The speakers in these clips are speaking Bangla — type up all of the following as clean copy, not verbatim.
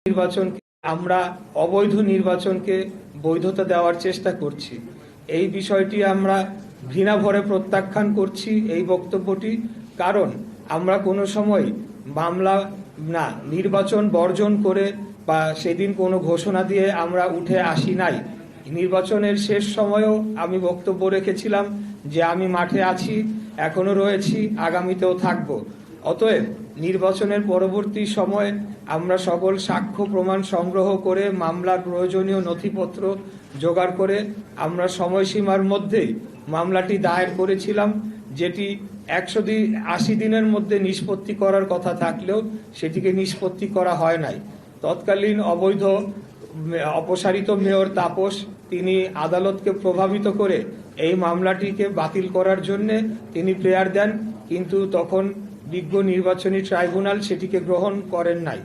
নির্বাচনকে আমরা অবৈধ নির্বাচনকে বৈধতা দেওয়ার চেষ্টা করছি। এই বিষয়টি আমরা ঘৃণা ভরে প্রত্যাখ্যান করছি এই বক্তব্যটি, কারণ আমরা কোনো সময় মামলা না নির্বাচন বর্জন করে বা সেদিন কোনো ঘোষণা দিয়ে আমরা উঠে আসি নাই। নির্বাচনের শেষ সময়েও আমি বক্তব্য রেখেছিলাম যে আমি মাঠে আছি, এখনো রয়েছি, আগামীতেও থাকব। অতএব নির্বাচনের পরবর্তী সময়ে আমরা সকল সাক্ষ্য প্রমাণ সংগ্রহ করে মামলার প্রয়োজনীয় নথিপত্র জোগাড় করে আমরা সময়সীমার মধ্যেই মামলাটি দায়ের করেছিলাম, যেটি 180 দিনের মধ্যে নিষ্পত্তি করার কথা থাকলেও সেটিকে নিষ্পত্তি করা হয় নাই। তৎকালীন অবৈধ অপসারিত মেয়র তাপস তিনি আদালতকে প্রভাবিত করে এই মামলাটিকে বাতিল করার জন্য তিনি প্রেয়ার দেন, কিন্তু তখন বিজ্ঞ নির্বাচনী ট্রাইব্যুনাল সেটিকে গ্রহণ করেন নাই।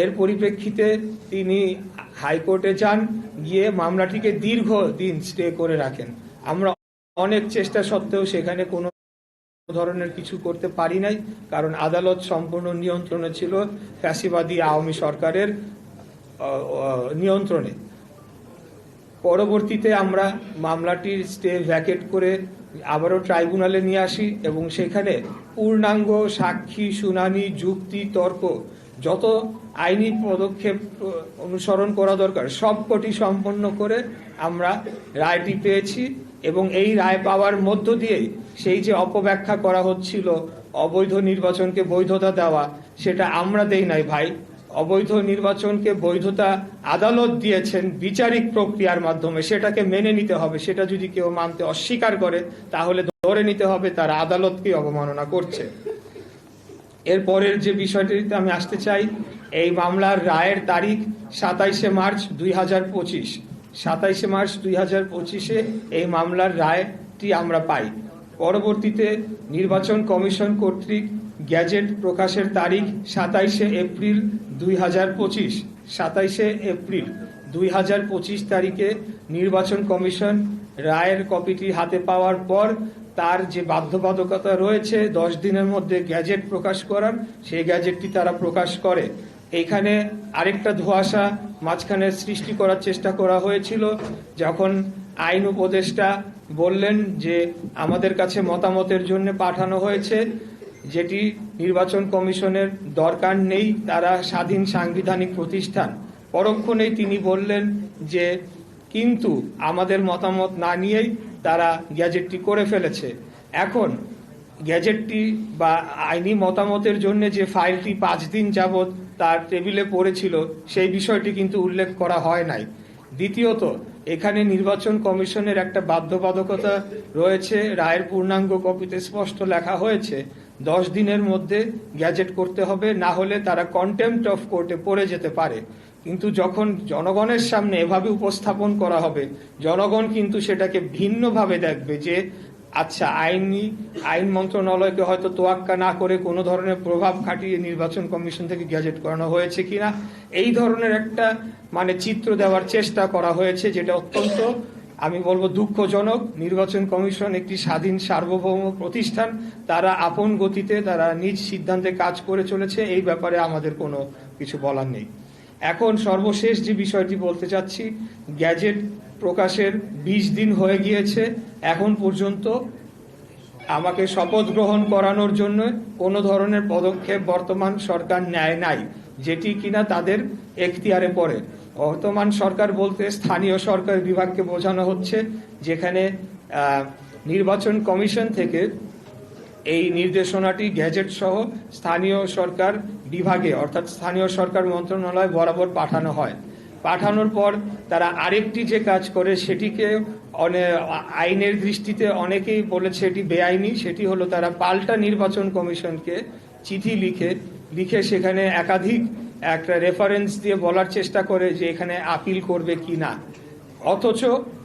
এর পরিপ্রেক্ষিতে তিনি হাইকোর্টে যান, গিয়ে মামলাটিকে দীর্ঘদিন স্টে করে রাখেন। আমরা অনেক চেষ্টা সত্ত্বেও সেখানে কোনো ধরনের কিছু করতে পারি নাই, কারণ আদালত সম্পূর্ণ নিয়ন্ত্রণে ছিল ফ্যাসিবাদী আওয়ামী সরকারের নিয়ন্ত্রণে। পরবর্তীতে আমরা মামলাটির স্টে ভ্যাকেট করে আবারও ট্রাইব্যুনালে নিয়ে আসি এবং সেখানে পূর্ণাঙ্গ সাক্ষী শুনানি, যুক্তি, তর্ক, যত আইনি পদক্ষেপ অনুসরণ করা দরকার সবকটি সম্পন্ন করে আমরা রায়টি পেয়েছি। এবং এই রায় পাওয়ার মধ্য দিয়েই সেই যে অপব্যাখ্যা করা হচ্ছিল অবৈধ নির্বাচনকে বৈধতা দেওয়া, সেটা আমরা দেই নাই ভাই। অবৈধ নির্বাচনকে বৈধতা আদালত দিয়েছেন বিচারিক প্রক্রিয়ার মাধ্যমে, সেটাকে মেনে নিতে হবে। সেটা যদি কেউ মানতে অস্বীকার করে তাহলে ধরে নিতে হবে তারা আদালতকে অবমাননা করছে। এরপরের যে বিষয়টিতে আমি আসতে চাই, এই মামলার রায়ের তারিখ 27শে মার্চ 2025। 27শে মার্চ 2025-এ এই মামলার রায়টি আমরা পাই। পরবর্তীতে নির্বাচন কমিশন কর্তৃক গ্যাজেট প্রকাশের তারিখ 27শে এপ্রিল 2025। 27শে এপ্রিল 2025 তারিখে নির্বাচন কমিশন রায়ের কপিটি হাতে পাওয়ার পর তার যে বাধ্যবাধকতা রয়েছে 10 দিনের মধ্যে গ্যাজেট প্রকাশ করার, সেই গ্যাজেটটি তারা প্রকাশ করে। এইখানে আরেকটা ধোঁয়াশা মাঝখানে সৃষ্টি করার চেষ্টা করা হয়েছিল, যখন আইন উপদেষ্টা বললেন যে আমাদের কাছে মতামতের জন্য পাঠানো হয়েছে, যেটি নির্বাচন কমিশনের দরকার নেই, তারা স্বাধীন সাংবিধানিক প্রতিষ্ঠান। পরক্ষণেই তিনি বললেন যে কিন্তু আমাদের মতামত না নিয়েই তারা গ্যাজেটটি করে ফেলেছে। এখন গ্যাজেটটি বা আইনি মতামতের জন্য যে ফাইলটি 5 দিন যাবৎ তার টেবিলে পড়েছিল, সেই বিষয়টি কিন্তু উল্লেখ করা হয় নাই। দ্বিতীয়ত, এখানে নির্বাচন কমিশনের একটা বাধ্যবাধকতা রয়েছে, রায়ের পূর্ণাঙ্গ কপিতে স্পষ্ট লেখা হয়েছে 10 দিনের মধ্যে গ্যাজেট করতে হবে, না হলে তারা কন্টেম্পট অফ কোর্টে পড়ে যেতে পারে। কিন্তু যখন জনগণের সামনে এভাবে উপস্থাপন করা হবে, জনগণ কিন্তু সেটাকে ভিন্নভাবে দেখবে যে আচ্ছা আইন মন্ত্রণালয়কে হয়তো তোয়াক্কা না করে কোনো ধরনের প্রভাব খাটিয়ে নির্বাচন কমিশন থেকে গ্যাজেট করানো হয়েছে কিনা, এই ধরনের একটা চিত্র দেওয়ার চেষ্টা করা হয়েছে, যেটা অত্যন্ত আমি বলবো দুঃখজনক। নির্বাচন কমিশন একটি স্বাধীন সার্বভৌম প্রতিষ্ঠান, তারা আপন গতিতে তারা নিজ সিদ্ধান্তে কাজ করে চলেছে, এই ব্যাপারে আমাদের কোনো কিছু বলার নেই। এখন সর্বশেষ যে বিষয়টি বলতে চাচ্ছি, গ্যাজেট প্রকাশের 20 দিন হয়ে গিয়েছে, এখন পর্যন্ত আমাকে শপথ গ্রহণ করানোর জন্য কোনো ধরনের পদক্ষেপ বর্তমান সরকার নেয় নাই, যেটি কিনা তাদের এখতিয়ারে পড়ে। বর্তমান সরকার বলতে স্থানীয় সরকার বিভাগকে বোঝানো হচ্ছে, যেখানে নির্বাচন কমিশন থেকে এই নির্দেশনাটি গ্যাজেট সহ স্থানীয় সরকার বিভাগে অর্থাৎ স্থানীয় সরকার মন্ত্রণালয় বরাবর পাঠানো হয়। পাঠানোর পর তারা আরেকটি যে কাজ করে, সেটিকে আইনের দৃষ্টিতে অনেকেই বলেছে এটি বেআইনি, সেটি হলো তারা পাল্টা নির্বাচন কমিশনকে চিঠি লিখে সেখানে একাধিক একটা রেফারেন্স দিয়ে বলার চেষ্টা করে যে এখানে আপিল করবে কি না। অথচ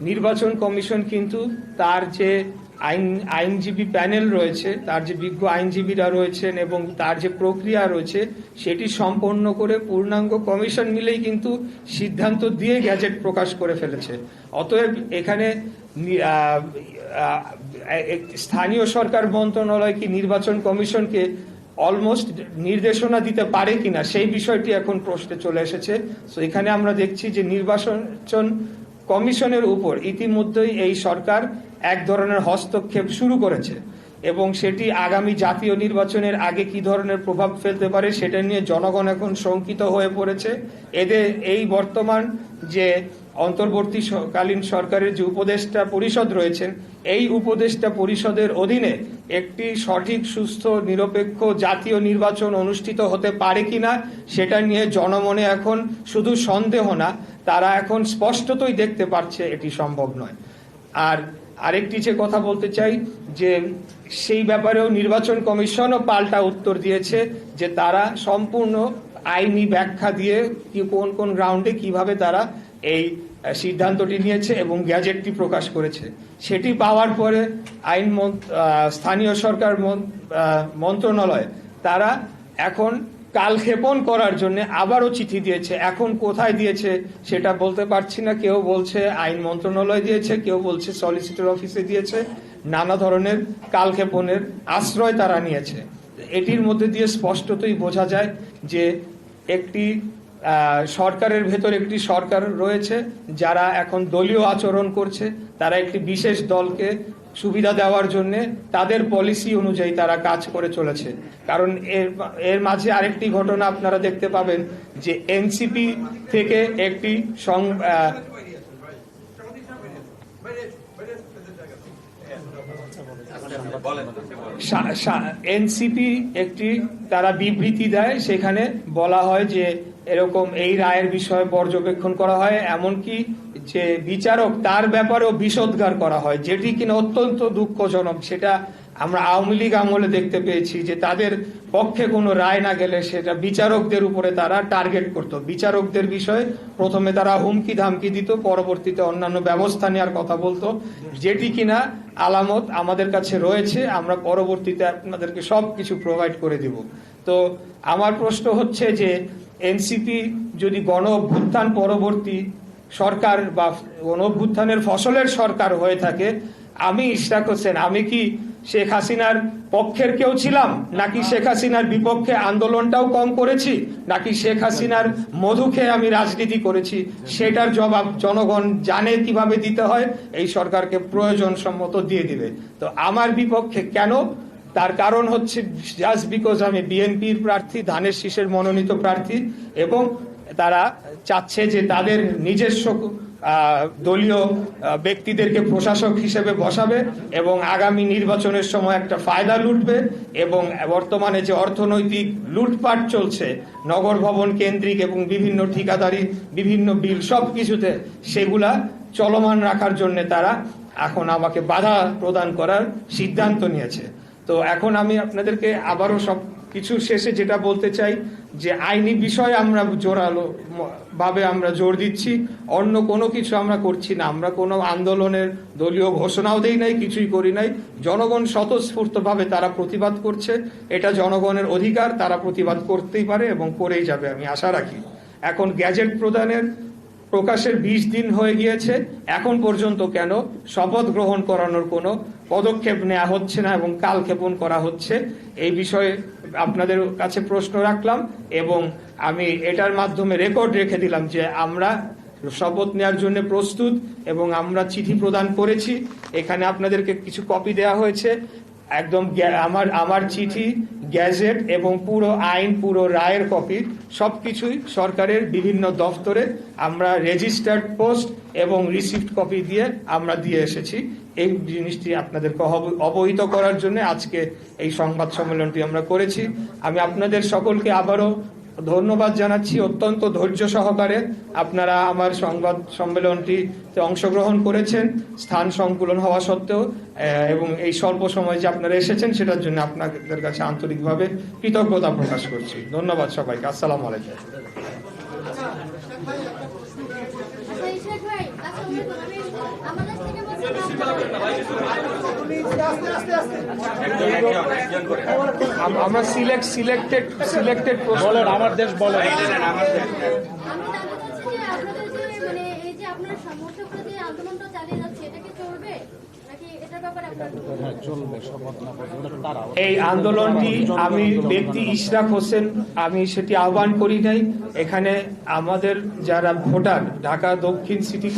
নির্বাচন কমিশন কিন্তু তার যে আইনজীবী প্যানেল রয়েছে, তার যে বিজ্ঞ আইনজীবীরা রয়েছেন এবং তার যে প্রক্রিয়া রয়েছে, সেটি সম্পন্ন করে পূর্ণাঙ্গ কমিশন মিলেই কিন্তু সিদ্ধান্ত দিয়ে গ্যাজেট প্রকাশ করে ফেলেছে। অতএব এখানে স্থানীয় সরকার মন্ত্রণালয় কি নির্বাচন কমিশনকে অলমোস্ট নির্দেশনা দিতে পারে কিনা সেই বিষয়টি এখন প্রশ্নে চলে এসেছে। তো এখানে আমরা দেখছি যে নির্বাচন কমিশনের উপর ইতিমধ্যেই এই সরকার এক ধরনের হস্তক্ষেপ শুরু করেছে এবং সেটি আগামী জাতীয় নির্বাচনের আগে কি ধরনের প্রভাব ফেলতে পারে সেটা নিয়ে জনগণ এখন শঙ্কিত হয়ে পড়েছে। এদের এই বর্তমান যে অন্তর্বর্তীকালীন সরকারের যে উপদেষ্টা পরিষদ রয়েছেন, এই উপদেষ্টা পরিষদের অধীনে একটি সঠিক, সুস্থ, নিরপেক্ষ জাতীয় নির্বাচন অনুষ্ঠিত হতে পারে কিনা সেটা নিয়ে জনমনে এখন শুধু সন্দেহ না, তারা এখন স্পষ্টতই দেখতে পারছে এটি সম্ভব নয়। আর আরেকটি যে কথা বলতে চাই যে সেই ব্যাপারেও নির্বাচন কমিশনও পাল্টা উত্তর দিয়েছে যে তারা সম্পূর্ণ আইনি ব্যাখ্যা দিয়ে কোন কোন গ্রাউন্ডে কিভাবে তারা এই সিদ্ধান্তটি নিয়েছে এবং গ্যাজেটটি প্রকাশ করেছে। সেটি পাওয়ার পরে স্থানীয় সরকার মন্ত্রণালয় তারা এখন কালক্ষেপণ করার জন্য আবারও চিঠি দিয়েছে। এখন কোথায় দিয়েছে সেটা বলতে পারছি না, কেউ বলছে আইন মন্ত্রণালয় দিয়েছে, কেউ বলছে সলিসিটর অফিসে দিয়েছে, নানা ধরনের কালক্ষেপণের আশ্রয় তারা নিয়েছে। এটির মধ্যে দিয়ে স্পষ্টতই বোঝা যায় যে একটি সরকারের ভেতর একটি সরকার রয়েছে যারা এখন দলীয় আচরণ করছে, তারা একটি বিশেষ দলকে সুবিধা দেওয়ার জন্য তাদের পলিসি অনুযায়ী তারা কাজ করে চলেছে। কারণ এর মাঝে আরেকটি ঘটনা আপনারা দেখতে পাবেন যে এনসিপি থেকে একটি এনসিপি একটি তারা বিবৃতি দেয়, সেখানে বলা হয় যে এরকম এই রায়ের বিষয়ে পর্যবেক্ষণ করা হয়, এমনকি যে বিচারক তার ব্যাপারেও বিষোদ্গার করা হয়, যেটি কিনা অত্যন্ত দুঃখজনক। সেটা আমরা আওয়ামী লীগ আমলে দেখতে পেয়েছি যে তাদের পক্ষে কোনো রায় না গেলে সেটা বিচারকদের উপরে তারা টার্গেট করত। বিচারকদের বিষয়ে প্রথমে তারা হুমকি ধামকি দিত, পরবর্তীতে অন্যান্য ব্যবস্থা নেওয়ার কথা বলতো, যেটি কিনা আলামত আমাদের কাছে রয়েছে। আমরা পরবর্তীতে আপনাদেরকে সব কিছু প্রোভাইড করে দিব। তো আমার প্রশ্ন হচ্ছে যে এনসিপি যদি গণ অভ্যুত্থান পরবর্তী সরকার বা গণ অভ্যুত্থানের ফসলের সরকার হয়ে থাকে, আমি ইশরাক হোসেন আমি কি শেখ হাসিনার পক্ষের কেউ ছিলাম, নাকি শেখ হাসিনার বিপক্ষে আন্দোলনটাও কম করেছি, নাকি শেখ হাসিনার মধু খেয়ে আমি রাজনীতি করেছি, সেটার জবাব জনগণ জানে কিভাবে দিতে হয়, এই সরকারকে প্রয়োজন সম্মত দিয়ে দিবে। তো আমার বিপক্ষে কেন? তার কারণ হচ্ছে জাস্ট বিকজ আমি বিএনপির প্রার্থী, ধানের শীষের মনোনীত প্রার্থী, এবং তারা চাচ্ছে যে তাদের নিজস্ব দলীয় ব্যক্তিদেরকে প্রশাসক হিসেবে বসাবে এবং আগামী নির্বাচনের সময় একটা ফায়দা লুটবে। এবং বর্তমানে যে অর্থনৈতিক লুটপাট চলছে নগর ভবন কেন্দ্রিক এবং বিভিন্ন ঠিকাদারি, বিভিন্ন বিল, সব কিছুতে সেগুলা চলমান রাখার জন্য তারা এখন আমাকে বাধা প্রদান করার সিদ্ধান্ত নিয়েছে। তো এখন আমি আপনাদেরকে আবারও সব কিছু শেষে যেটা বলতে চাই যে আইনি বিষয়ে আমরা জোরালো ভাবে আমরা জোর দিচ্ছি, অন্য কোনো কিছু আমরা করছি না। আমরা কোনো আন্দোলনের দলীয় ঘোষণাও দেই নাই, কিছুই করি নাই। জনগণ স্বতঃস্ফূর্তভাবে তারা প্রতিবাদ করছে, এটা জনগণের অধিকার, তারা প্রতিবাদ করতেই পারে এবং করেই যাবে, আমি আশা রাখি। এখন গ্যাজেট প্রকাশের 20 দিন হয়ে গিয়েছে, এখন পর্যন্ত কেন শপথ গ্রহণ করানোর কোনো পদক্ষেপ নেওয়া হচ্ছে না এবং কালক্ষেপণ করা হচ্ছে? এই বিষয়ে আপনাদের কাছে প্রশ্ন রাখলাম এবং আমি এটার মাধ্যমে রেকর্ড রেখে দিলাম যে আমরা শপথ নেওয়ার জন্য প্রস্তুত এবং আমরা চিঠি প্রদান করেছি। এখানে আপনাদেরকে কিছু কপি দেওয়া হয়েছে, একদম আমার চিঠি, গ্যাজেট এবং পুরো আইন, পুরো রায়ের কপি, সবকিছুই সরকারের বিভিন্ন দফতরে আমরা রেজিস্টার্ড পোস্ট এবং রিসিপ্ট কপি দিয়ে আমরা দিয়ে এসেছি। এই জিনিসটি আপনাদেরকে অবহিত করার জন্য আজকে এই সংবাদ সম্মেলনটি আমরা করেছি। আমি আপনাদের সকলকে আবারও ধন্যবাদ জানাচ্ছি, অত্যন্ত ধৈর্য সহকারে আপনারা আমার সংবাদ সম্মেলনটিতে অংশগ্রহণ করেছেন স্থান সংকুলন হওয়া সত্ত্বেও, এবং এই স্বল্প সময় যে আপনারা এসেছেন সেটার জন্য আপনাদের কাছে আন্তরিকভাবে কৃতজ্ঞতা প্রকাশ করছি। ধন্যবাদ সবাইকে। আসসালামু আলাইকুম। আমরা সিলেক্টেড বলেন, আমার দেশ বলেন। এই যে আপনার সমর্থকরা যে আন্দোলনটা চালিয়ে যাচ্ছে, এটা কি চলবে নাকি এটা এটার ব্যাপারে আপনার এই আন্দোলনটি আমি ব্যক্তি ইশরাক হোসেন আমি সেটি আহ্বান করি নাই। এখানে আমাদের যারা ভোটার ঢাকা দক্ষিণ সিটি